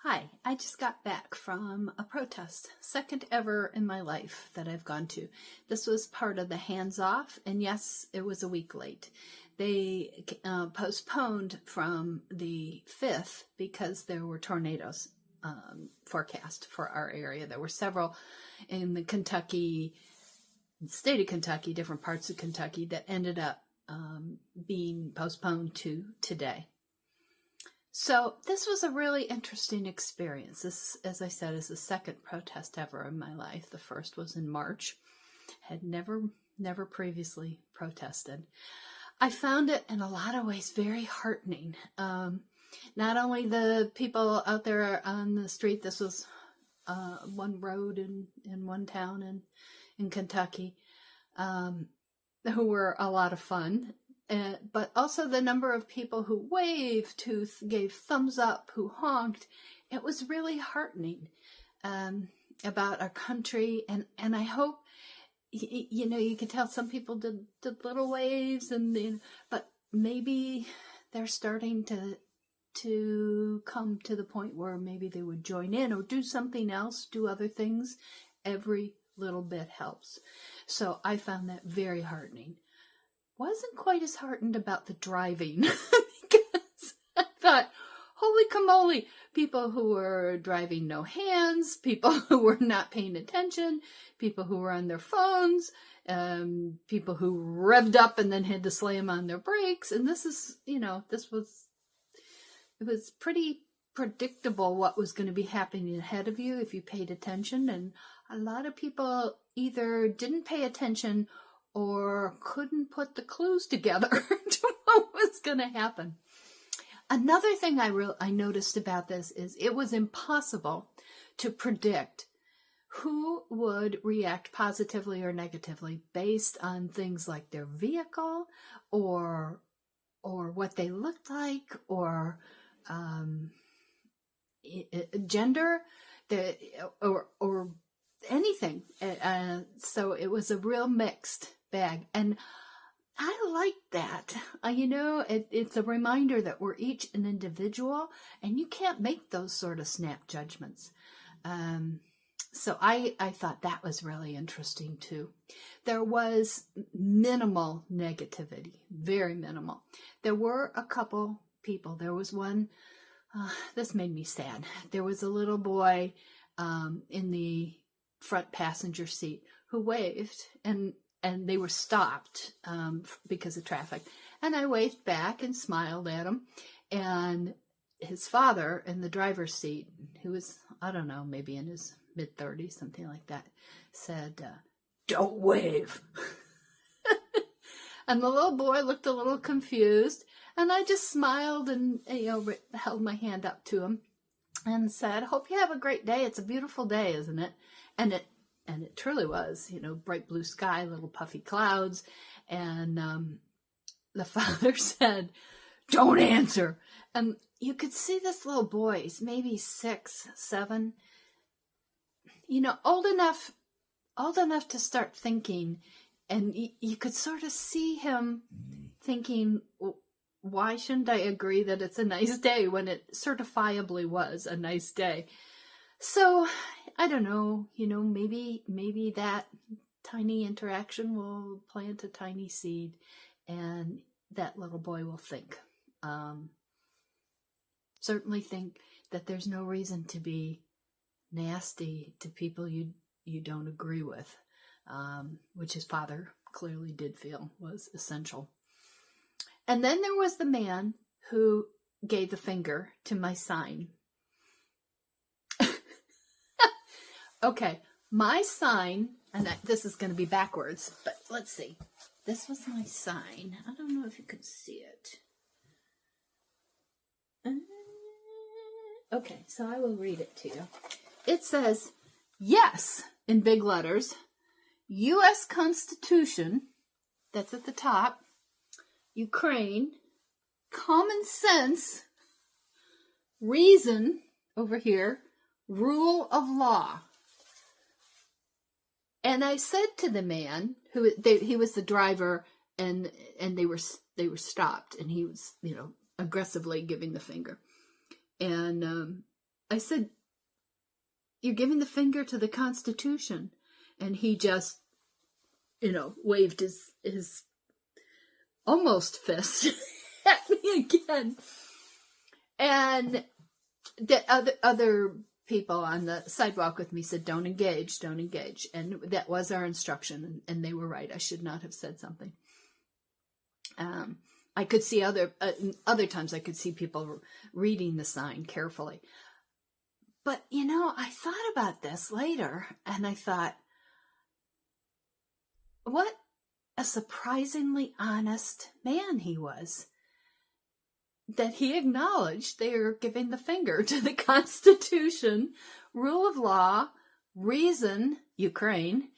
Hi, I just got back from a protest, second ever in my life that I've gone to. This was part of the HandsOff, and yes, it was a week late. They postponed from the 5th because there were tornadoes forecast for our area. There were several in the state of Kentucky, different parts of Kentucky, that ended up being postponed to today. So this was a really interesting experience. This, as I said, is the second protest ever in my life. The first was in March. Had never previously protested. I found it in a lot of ways very heartening. Not only the people out there on the street, this was one road in one town in Kentucky, who were a lot of fun. But also the number of people who waved, who gave thumbs up, who honked. It was really heartening about our country. And I hope, you could tell some people did little waves, but maybe they're starting to come to the point where maybe they would join in or do something else, do other things. Every little bit helps. So I found that very heartening. Wasn't quite as heartened about the driving because I thought, holy camole, people who were driving no hands, people who were not paying attention, people who were on their phones, people who revved up and then had to slam on their brakes. And this is, it was pretty predictable what was going to be happening ahead of you if you paid attention. And a lot of people either didn't pay attention or couldn't put the clues together to what was going to happen. Another thing I noticed about this is it was impossible to predict who would react positively or negatively based on things like their vehicle or what they looked like or gender or anything. So it was a real mixed bag, and I like that. It's a reminder that we're each an individual, and you can't make those sort of snap judgments. So I thought that was really interesting too. There was minimal negativity, very minimal. There were a couple people. There was one, this made me sad. There was a little boy in the front passenger seat who waved, and they were stopped because of traffic. And I waved back and smiled at him. And his father in the driver's seat, who was, I don't know, maybe in his mid-30s, something like that, said, "Don't wave." And the little boy looked a little confused. And I just smiled and held my hand up to him and said, "Hope you have a great day. It's a beautiful day, isn't it?" And it truly was, bright blue sky, little puffy clouds. And the father said, "Don't answer." And you could see this little boy, he's maybe 6, 7, old enough to start thinking. And you could sort of see him thinking, why shouldn't I agree that it's a nice day when it certifiably was a nice day? So, I don't know, maybe that tiny interaction will plant a tiny seed and that little boy will think. Certainly think that there's no reason to be nasty to people you don't agree with, which his father clearly did feel was essential. And then there was the man who gave the finger to my sign. Okay, my sign, and this is going to be backwards, but let's see. This was my sign. I don't know if you can see it. Okay, so I will read it to you. It says, "Yes," in big letters, U.S. Constitution, that's at the top, Ukraine, common sense, reason, over here, rule of law. And I said to the man he was the driver, and they were stopped, and he was aggressively giving the finger, and I said, you're giving the finger to the Constitution. And he just, waved his almost fist at me again. And the other people on the sidewalk with me said, don't engage. And that was our instruction. And they were right. I should not have said something. I could see other times I could see people reading the sign carefully. But, I thought about this later, and I thought, what a surprisingly honest man he was, that he acknowledged they are giving the finger to the Constitution, rule of law, reason, Ukraine,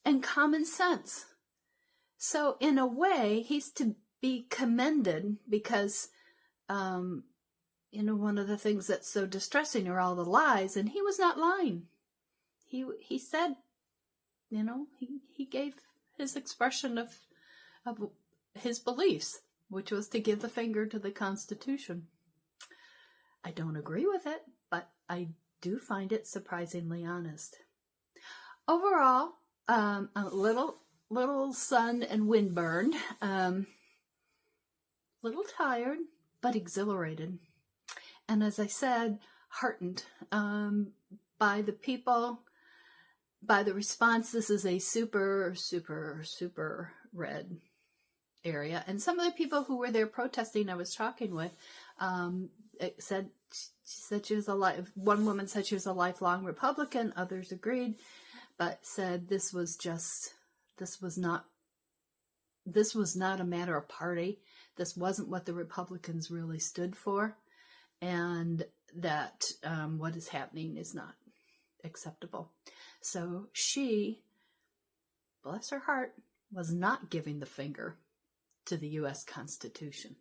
and common sense. So in a way, he's to be commended because, one of the things that's so distressing are all the lies, and he was not lying. He said, he gave his expression of his beliefs, which was to give the finger to the Constitution. I don't agree with it, but I do find it surprisingly honest. Overall, a little sun and windburned, little tired, but exhilarated. And as I said, heartened by the people, by the response. This is a super, super, super red area. And some of the people who were there protesting I was talking with said she was one woman said she was a lifelong Republican, others agreed, but said this was not a matter of party. This wasn't what the Republicans really stood for, and that what is happening is not acceptable. So she, bless her heart, was not giving the finger to the U.S. Constitution.